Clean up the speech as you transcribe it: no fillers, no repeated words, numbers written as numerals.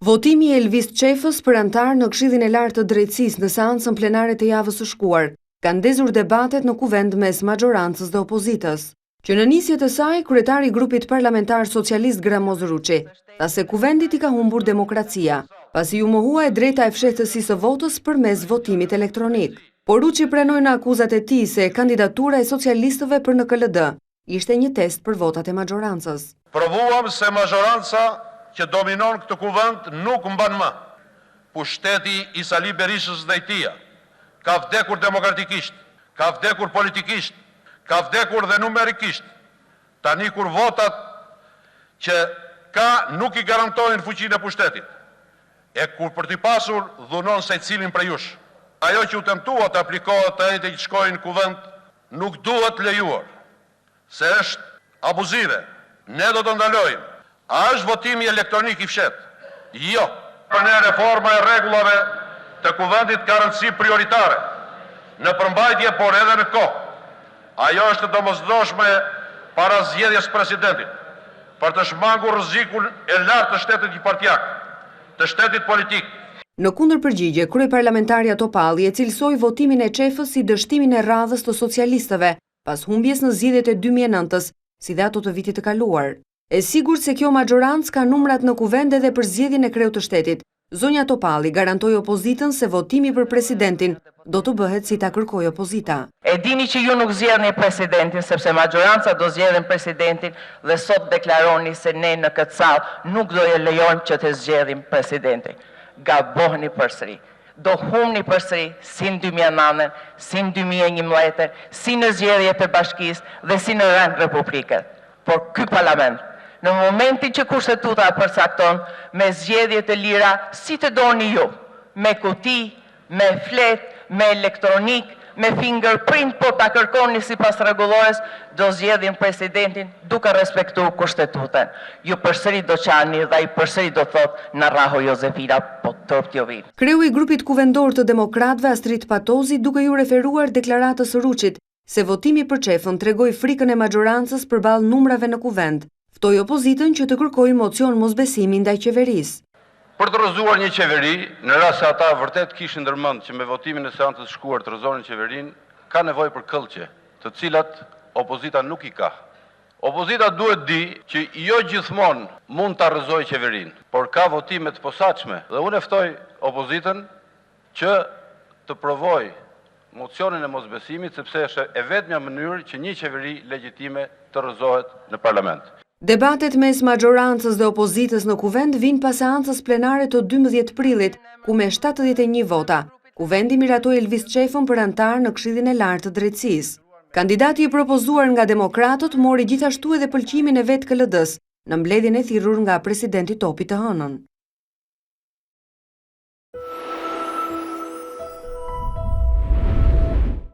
Votimi i Elvis Qefës për antar në Këshillin e Lartë të Drejtësisë në seancën plenare të javës së shkuar ka ndezur debatet në kuvend mes majorancës dhe opozitës. Që në nisje të saj, kryetari i grupit parlamentar socialist Gramoz Ruçi tha se kuvendit i ka humbur demokracia, pasi u mohua e drejta e fshehtësisë së votës përmes votimit elektronik. Por Ruçi pranoi në akuzat e tij se kandidatura e socialistëve për NKLD ishte një test për votat e majorancës. Provuam se majoranca që dominon këtë kuvend nuk mban më. Pushteti i Sali Berishës dhe i tij ka vdekur demokratikisht, ka vdekur politikisht, ka vdekur dhe numerikisht. Tani kur votat që ka nuk i garantojnë fuqinë e pushtetit, e kur për t'i pasur dhunon se cilin prej jush. Ajo që u tentua të aplikohet të ejtë që shkojnë kuvend nuk duhet lejuar, se është abuzive. Ne do të ndalojmë. A është votimi elektronik i fshet? Jo. Për ne reforma e rregullave të kuvendit ka rëndësi prioritare, në përmbajtje por edhe në kohë. Ajo është domosdoshme para zgjedhjes presidentit, për të shmangur rrezikun e lartë të shtetit partijak, të shtetit politik. Në kundërpërgjigje, kryeparlamentarja Topalli e cilësoi votimin e Qefës si dështimin e radhës të socialistëve, pas humbjes në zgjedhjet e 2009-s, si dhe ato të vitit të kaluar. E sigurt se kjo majorancë ka numrat në kuvend edhe për zgjedhjen e kreut të shtetit, zonja Topalli garantoi opozitën se votimi për presidentin do të bëhet si ta kërkojë opozita. E dini që ju nuk zgjedhni presidentin sepse majoranca do zgjedhin presidentin dhe sot deklaroni se ne në këtë sallë nuk do e lejojmë që të zgjedhim presidentin. Gabohni përsëri. Do humni përsëri si në 2009, si në 2011, si në zgjedhjet e bashkisë dhe si në rang republike. Por ky parlament, në momentin që kushtetuta përcakton me zgjedhje të lira, si të doni ju, me kuti, me flet, me elektronik, me fingerprint, po ta kërkoni sipas rregullores, do zgjedhin presidentin duke respektuar kushtetutën. Ju përsëri do qani dhe ai përsëri do thotë na rraho Jozefina, po turpt jo vin. Kreu i grupit kuvendor të demokratëve Astrid Patozi duke ju referuar deklaratës së Ruçit se votimi për Qefën tregoi frikën e majorancës përballë numrave në kuvend, ftoi opozitën që të kërkojë mocion mosbesimi ndaj qeverisë. Për të rrëzuar një qeveri, në rast se ata vërtet kishin ndërmend që me votimin e seancës shkuar të rrëzonin qeverinë, ka nevojë për këllqe, të cilat opozita nuk i ka. Opozita duhet di që jo gjithmonë mund ta rrëzojë qeverinë, por ka votime të posaçme dhe unë ftoj opozitën që të provojë mocionin e mosbesimit sepse është e vetmja mënyrë që një qeveri legjitime të rrëzohet në parlament. Debatet mes majorancës dhe opozitës në kuvend vijnë pas seancës plenare të 12 prillit, ku me 71 vota, kuvendi miratoi Elvis Qefën për antar në Këshillin e Lartë të Drejtësisë. Kandidati i propozuar nga demokratët mori gjithashtu edhe pëlqimin e vet KLD-s në mbledhjen e thirrur nga presidenti Topi të hënën.